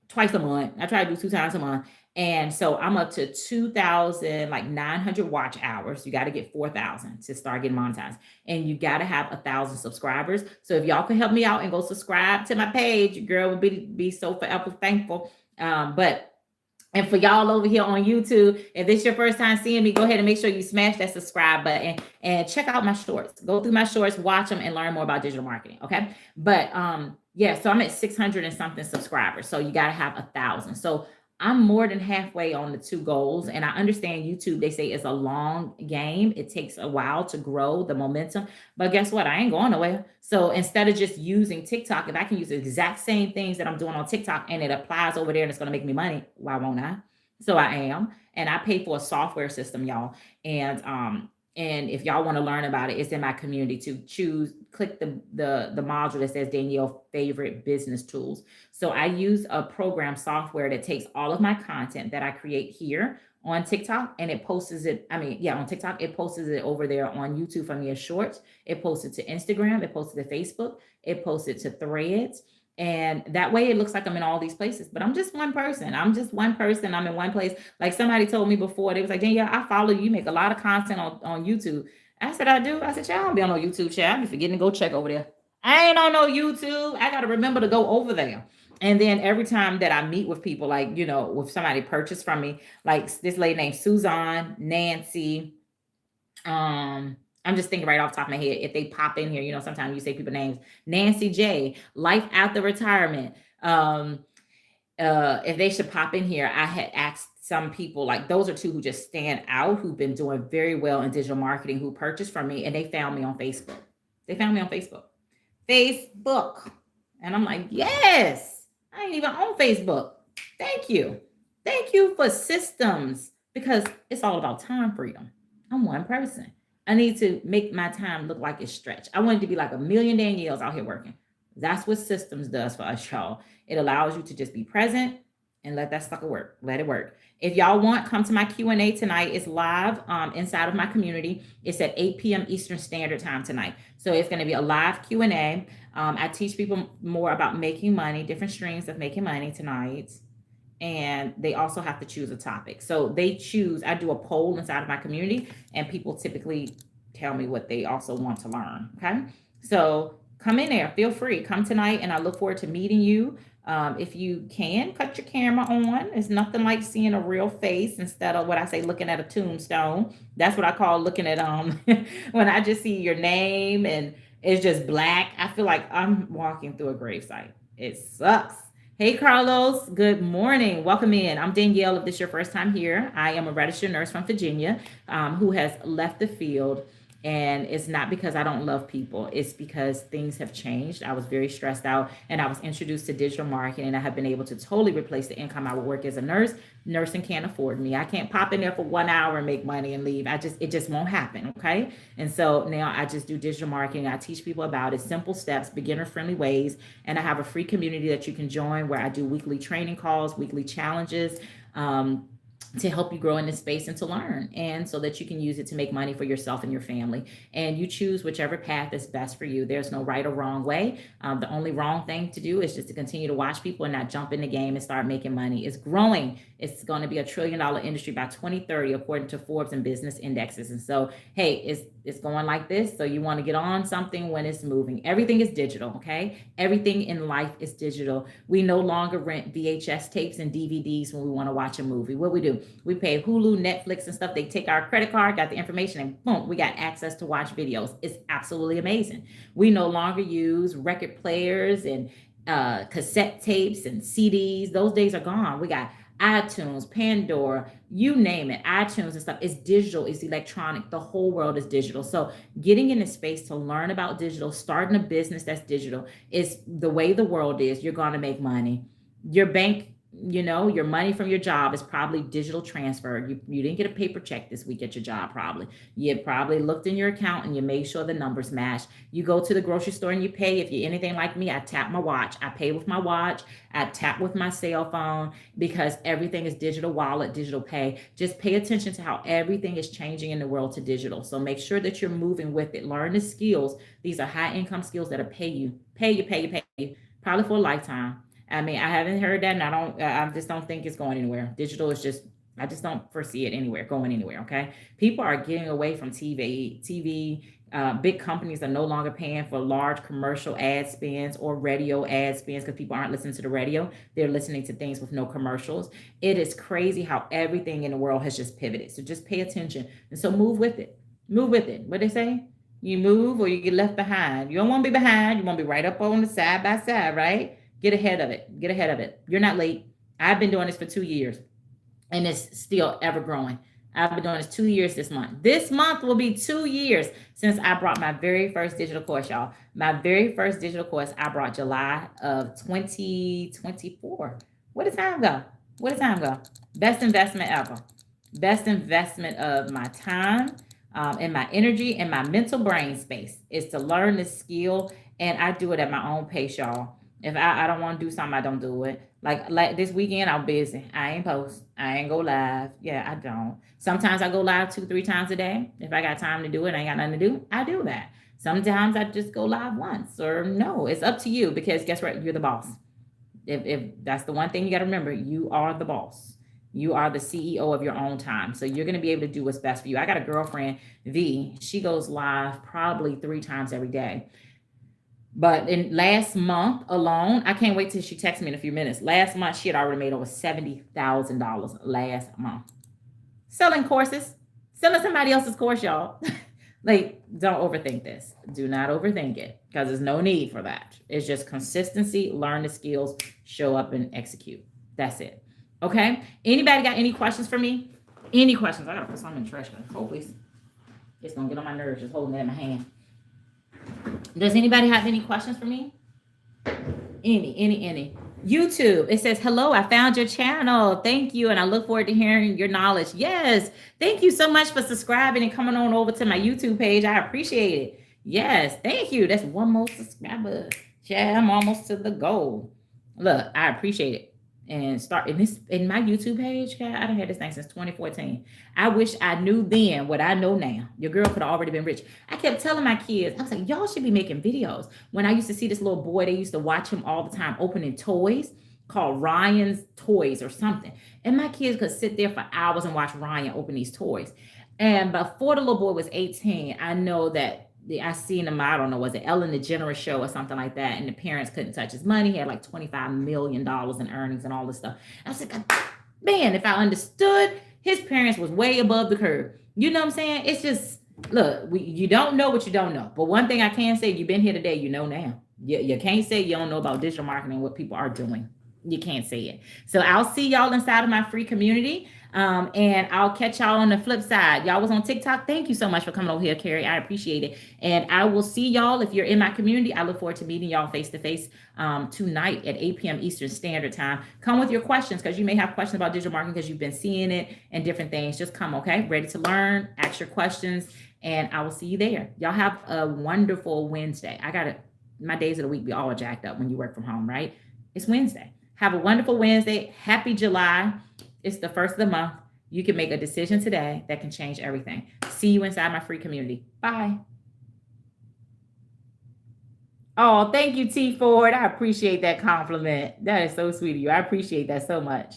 twice a month. I try to do 2 times a month. And so I'm up to 2,900 watch hours. You got to get 4,000 to start getting monetized. And you got to have 1,000 subscribers. So if y'all can help me out and go subscribe to my page, girl would be so forever thankful. And for y'all over here on YouTube, if this is your first time seeing me, go ahead and make sure you smash that subscribe button and check out my shorts. Go through my shorts, watch them, and learn more about digital marketing. Okay. But yeah, so I'm at 600 and something subscribers. So you got to have 1,000. So I'm more than halfway on the 2 goals. And I understand YouTube, they say it's a long game. It takes a while to grow the momentum. But guess what? I ain't going nowhere. So instead of just using TikTok, if I can use the exact same things that I'm doing on TikTok and it applies over there and it's going to make me money, why won't I? So I am. And I pay for a software system, y'all. And if y'all want to learn about it, it's in my community. To click the module that says Danielle favorite business tools. So I use a program software that takes all of my content that I create here on TikTok, and it posts it. I mean, yeah, on TikTok, it posts it over there on YouTube for me as shorts. It posts it to Instagram. It posts it to Facebook. It posts it to Threads. And that way it looks like I'm in all these places, but I'm just one person. I'm just one person. I'm in one place. Like somebody told me before, they was like, Danielle, I follow you. You make a lot of content on YouTube. I said, I do. I said, child, I don't be on no YouTube, child. I be forgetting to go check over there. I ain't on no YouTube. I got to remember to go over there. And then every time that I meet with people, like, with somebody purchased from me, like this lady named Suzanne, Nancy, I'm just thinking right off the top of my head, if they pop in here, sometimes you say people names, Nancy J, Life After Retirement. If they should pop in here, I had asked some people, like those are two who just stand out, who've been doing very well in digital marketing, who purchased from me, and they found me on Facebook. They found me on Facebook. Facebook. And I'm like, yes, I ain't even on Facebook. Thank you. Thank you for systems, because it's all about time freedom. I'm one person. I need to make my time look like it's stretched. I want it to be like a million Danielles out here working. That's what systems does for us, y'all. It allows you to just be present and let that sucker work. Let it work. If y'all want, come to my Q&A tonight. It's live inside of my community. It's at 8 p.m. Eastern Standard Time tonight. So it's going to be a live Q&A. I teach people more about making money, different streams of making money tonight. And they also have to choose a topic. So I do a poll inside of my community, and people typically tell me what they also want to learn. Okay. So come in there, feel free, come tonight, and I look forward to meeting you. If you can, cut your camera on. It's nothing like seeing a real face instead of what I say, looking at a tombstone. That's what I call looking at when I just see your name and it's just black. I feel like I'm walking through a gravesite. It sucks. Hey, Carlos. Good morning. Welcome in. I'm Danielle. If this is your first time here, I am a registered nurse from Virginia who has left the field. And it's not because I don't love people. It's because things have changed. I was very stressed out, and I was introduced to digital marketing, and I have been able to totally replace the income I would work as a nurse. Nursing can't afford me. I can't pop in there for 1 hour and make money and leave. It just won't happen. Okay. And so now I just do digital marketing. I teach people about it, simple steps, beginner friendly ways. And I have a free community that you can join where I do weekly training calls, weekly challenges, to help you grow in this space and to learn, and so that you can use it to make money for yourself and your family. And you choose whichever path is best for you. There's no right or wrong way. The only wrong thing to do is just to continue to watch people and not jump in the game and start making money. It's growing. It's going to be $1 trillion industry by 2030, according to Forbes and business indexes. And so, hey, it's going like this. So you want to get on something when it's moving. Everything is digital. Okay. Everything in life is digital. We no longer rent VHS tapes and DVDs when we want to watch a movie. What we do? We pay Hulu, Netflix, and stuff. They take our credit card, got the information, and boom, we got access to watch videos. It's absolutely amazing. We no longer use record players and cassette tapes and CDs. Those days are gone. We got iTunes, Pandora, you name it, iTunes and stuff. It's digital, it's electronic. The whole world is digital. So getting in a space to learn about digital, starting a business that's digital, is the way the world is. You're going to make money. Your bank, your money from your job is probably digital transfer. You didn't get a paper check this week at your job, probably. You probably looked in your account and you made sure the numbers match. You go to the grocery store and you pay. If you're anything like me, I tap my watch. I pay with my watch. I tap with my cell phone, because everything is digital wallet, digital pay. Just pay attention to how everything is changing in the world to digital. So make sure that you're moving with it. Learn the skills. These are high income skills that'll pay you, probably for a lifetime. I mean, I haven't heard that, and I just don't think it's going anywhere. Digital is just, I just don't foresee it going anywhere. Okay. People are getting away from TV. Big companies are no longer paying for large commercial ad spends or radio ad spends, because people aren't listening to the radio. They're listening to things with no commercials. It is crazy how everything in the world has just pivoted. So just pay attention. And so move with it. Move with it. What they say? You move or you get left behind. You don't want to be behind. You want to be right up on the side by side, right? Get ahead of it. Get ahead of it. You're not late. I've been doing this for 2 years, and it's still ever growing. I've been doing this 2 years this month. This month will be 2 years since I brought my very first digital course, y'all. My very first digital course I brought July of 2024. Where did time go? Best investment ever. Best investment of my time, and my energy and my mental brain space is to learn this skill. And I do it at my own pace, y'all. If I don't want to do something, I don't do it. Like this weekend, I'm busy. I ain't post. I ain't go live. Yeah, I don't. Sometimes I go live 2, 3 times a day. If I got time to do it, I ain't got nothing to do. I do that. Sometimes I just go live once or no. It's up to you because guess what? You're the boss. If that's the one thing you got to remember, you are the boss. You are the CEO of your own time. So you're going to be able to do what's best for you. I got a girlfriend, V. She goes live probably 3 times every day. But in last month alone, I can't wait till she texts me in a few minutes. Last month, she had already made over $70,000 last month. Selling courses, selling somebody else's course, y'all. Like, don't overthink this. Do not overthink it because there's no need for that. It's just consistency, learn the skills, show up and execute. That's it. Okay. Anybody got any questions for me? Any questions? I gotta put something in the trash can. Hopefully, it's gonna get on my nerves just holding it in my hand. Does anybody have any questions for me? Any. YouTube, it says, hello, I found your channel. Thank you. And I look forward to hearing your knowledge. Yes. Thank you so much for subscribing and coming on over to my YouTube page. I appreciate it. Yes. Thank you. That's one more subscriber. Yeah, I'm almost to the goal. Look, I appreciate it. And start in my YouTube page, God, I done had this thing since 2014. I wish I knew then what I know now. Your girl could have already been rich. I kept telling my kids, I was like, y'all should be making videos. When I used to see this little boy, they used to watch him all the time opening toys called Ryan's Toys or something. And my kids could sit there for hours and watch Ryan open these toys. And before the little boy was 18, I know that I seen him, I don't know, was it Ellen DeGeneres show or something like that? And the parents couldn't touch his money. He had like $25 million in earnings and all this stuff. I was like, man, if I understood, his parents was way above the curve. You know what I'm saying? It's just, look, you don't know what you don't know. But one thing I can say, you've been here today, you know now. You can't say you don't know about digital marketing, what people are doing. You can't say it. So I'll see y'all inside of my free community. And I'll catch y'all on the flip side. Y'all was on TikTok. Thank you so much for coming over here, Carrie. I appreciate it. And I will see y'all if you're in my community. I look forward to meeting y'all face to face tonight at 8 p.m. Eastern Standard Time. Come with your questions because you may have questions about digital marketing because you've been seeing it and different things. Just come, okay? Ready to learn, ask your questions, and I will see you there. Y'all have a wonderful Wednesday. My days of the week be all jacked up when you work from home, right? It's Wednesday. Have a wonderful Wednesday. Happy July. It's the first of the month. You can make a decision today that can change everything. See you inside my free community. Bye. Oh, thank you, T Ford. I appreciate that compliment. That is so sweet of you. I appreciate that so much.